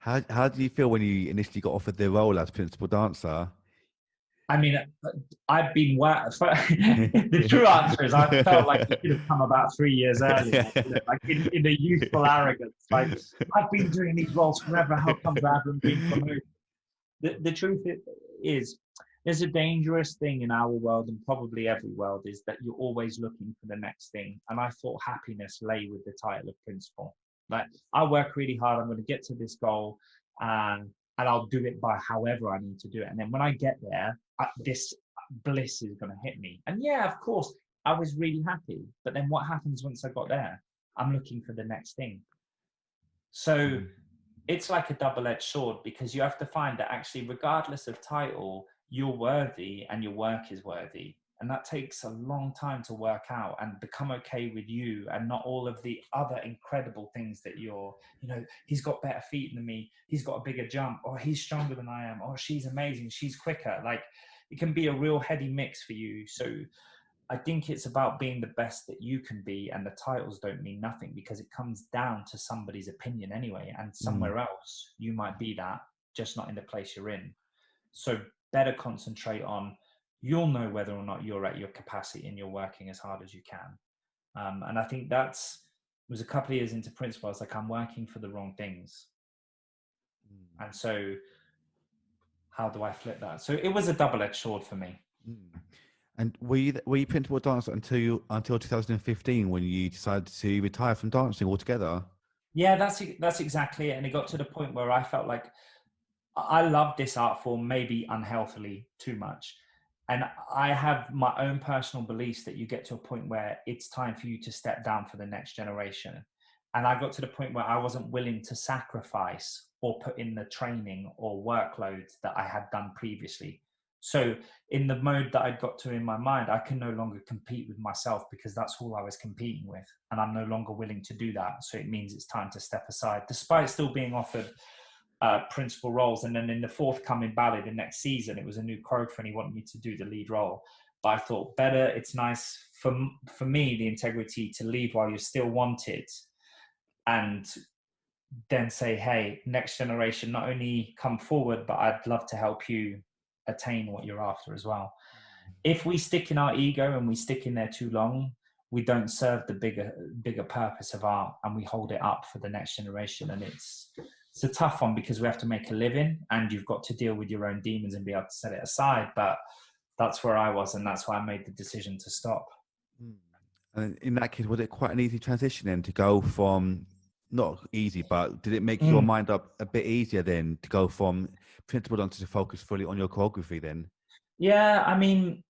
How did you feel when you initially got offered the role as principal dancer? I mean, I've been the true answer is I felt like it should have come about 3 years earlier, like in the youthful arrogance. Like, I've been doing these roles forever. How comes I haven't been promoted? The truth is, there's a dangerous thing in our world and probably every world is that you're always looking for the next thing. And I thought happiness lay with the title of principal. Like, I work really hard. I'm going to get to this goal, and I'll do it by however I need to do it. And then when I get there, this bliss is going to hit me. And yeah, of course, I was really happy. But then what happens once I got there? I'm looking for the next thing. So Mm. it's like a double-edged sword because you have to find that actually, regardless of title, you're worthy and your work is worthy. And that takes a long time to work out and become okay with you and not all of the other incredible things that he's got better feet than me. He's got a bigger jump, or he's stronger than I am, or she's amazing. She's quicker. Like, it can be a real heady mix for you. So I think it's about being the best that you can be, and the titles don't mean nothing because it comes down to somebody's opinion anyway. And Mm. somewhere else, you might be that, just not in the place you're in. So better concentrate on, you'll know whether or not you're at your capacity and you're working as hard as you can. And I think was a couple of years into principal. I was like, I'm working for the wrong things. Mm. And so how do I flip that? So it was a double-edged sword for me. Mm. And were you principal dancer until 2015 when you decided to retire from dancing altogether? Yeah, that's exactly it. And it got to the point where I felt like I love this art form, maybe unhealthily too much. And I have my own personal beliefs that you get to a point where it's time for you to step down for the next generation. And I got to the point where I wasn't willing to sacrifice or put in the training or workload that I had done previously. So in the mode that I got to in my mind, I can no longer compete with myself because that's all I was competing with. And I'm no longer willing to do that. So it means it's time to step aside, despite still being offered principal roles. And then in the forthcoming ballet the next season, it was a new choreographer and he wanted me to do the lead role. But I thought better, it's nice for me, the integrity to leave while you're still wanted, and then say, hey, next generation, not only come forward, but I'd love to help you attain what you're after as well. If we stick in our ego and we stick in there too long, we don't serve the bigger purpose of art, and we hold it up for the next generation. And it's a tough one because we have to make a living and you've got to deal with your own demons and be able to set it aside. But that's where I was, and that's why I made the decision to stop. Mm. And in that case, was it quite an easy transition then to go from, not easy, but did it make your Mm. mind up a bit easier then to go from principal dancer to focus fully on your choreography then? Yeah, I mean,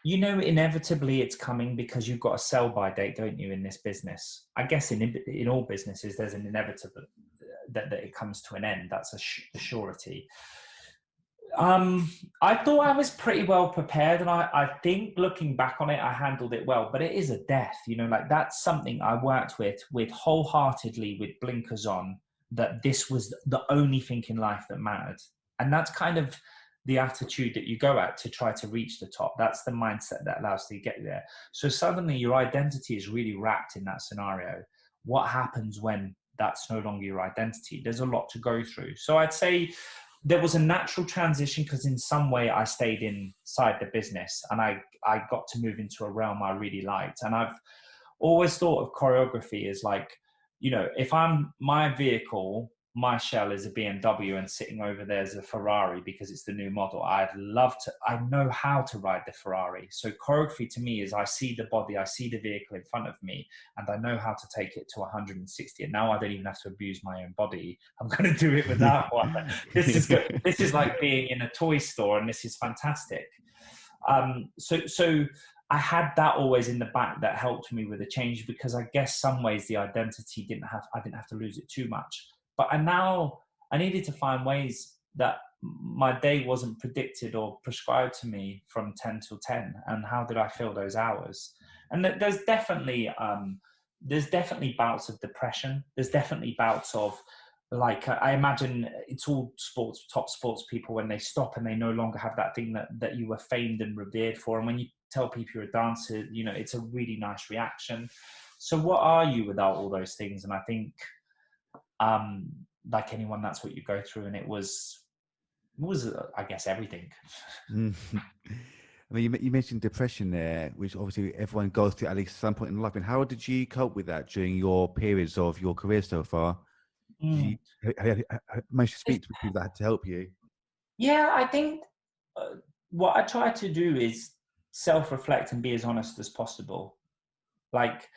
inevitably it's coming because you've got a sell by date, don't you, in this business? I guess in all businesses, there's an inevitable that it comes to an end. That's a surety. I thought I was pretty well prepared, and I think looking back on it, I handled it well. But it is a death, like that's something I worked with wholeheartedly, with blinkers on. That this was the only thing in life that mattered, and that's kind of the attitude that you go at to try to reach the top. That's the mindset that allows you to get there. So suddenly, your identity is really wrapped in that scenario. What happens when that's no longer your identity? There's a lot to go through. So I'd say there was a natural transition because in some way I stayed inside the business and I got to move into a realm I really liked. And I've always thought of choreography as like, if I'm my vehicle, my shell is a BMW and sitting over there is a Ferrari because it's the new model. I know how to ride the Ferrari. So choreography to me is I see the body, I see the vehicle in front of me, and I know how to take it to 160. And now I don't even have to abuse my own body. I'm going to do it with that one. This is good. This is like being in a toy store, and this is fantastic. So I had that always in the back that helped me with the change because I guess some ways the identity I didn't have to lose it too much. But I needed to find ways that my day wasn't predicted or prescribed to me from 10 till 10. And how did I fill those hours? And there's definitely bouts of depression. There's definitely bouts of, like, I imagine it's all top sports people when they stop and they no longer have that thing that you were famed and revered for. And when you tell people you're a dancer, it's a really nice reaction. So what are you without all those things? And I think like anyone, that's what you go through. And it was I guess, everything. Mm. I mean, you mentioned depression there, which obviously everyone goes through at least some point in life. And how did you cope with that during your periods of your career so far? Did you Mm. manage to speak to people that had to help you? Yeah, I think what I try to do is self-reflect and be as honest as possible. Like,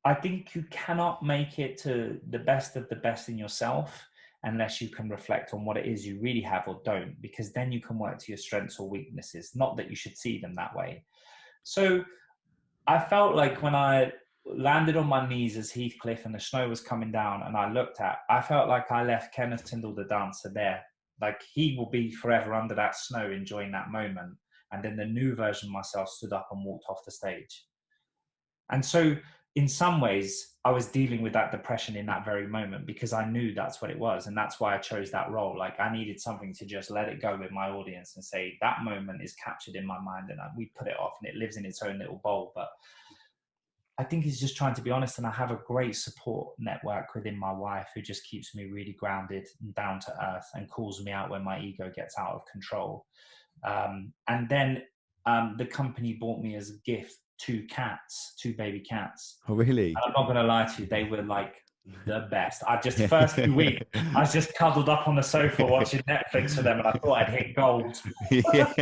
I think you cannot make it to the best of the best in yourself unless you can reflect on what it is you really have or don't, because then you can work to your strengths or weaknesses. Not that you should see them that way. So I felt like when I landed on my knees as Heathcliff and the snow was coming down and I felt like I left Kenneth Tindall, the dancer, there. Like, he will be forever under that snow enjoying that moment. And then the new version of myself stood up and walked off the stage. And so, in some ways, I was dealing with that depression in that very moment because I knew that's what it was. And that's why I chose that role. Like, I needed something to just let it go with my audience and say, that moment is captured in my mind, and we put it off and it lives in its own little bowl. But I think it's just trying to be honest. And I have a great support network within my wife who just keeps me really grounded and down to earth and calls me out when my ego gets out of control. And then the company bought me as a gift two baby cats. Oh, really? And I'm not going to lie to you, they were like the best. First few weeks, I was just cuddled up on the sofa watching Netflix for them, and I thought I'd hit gold. Yeah.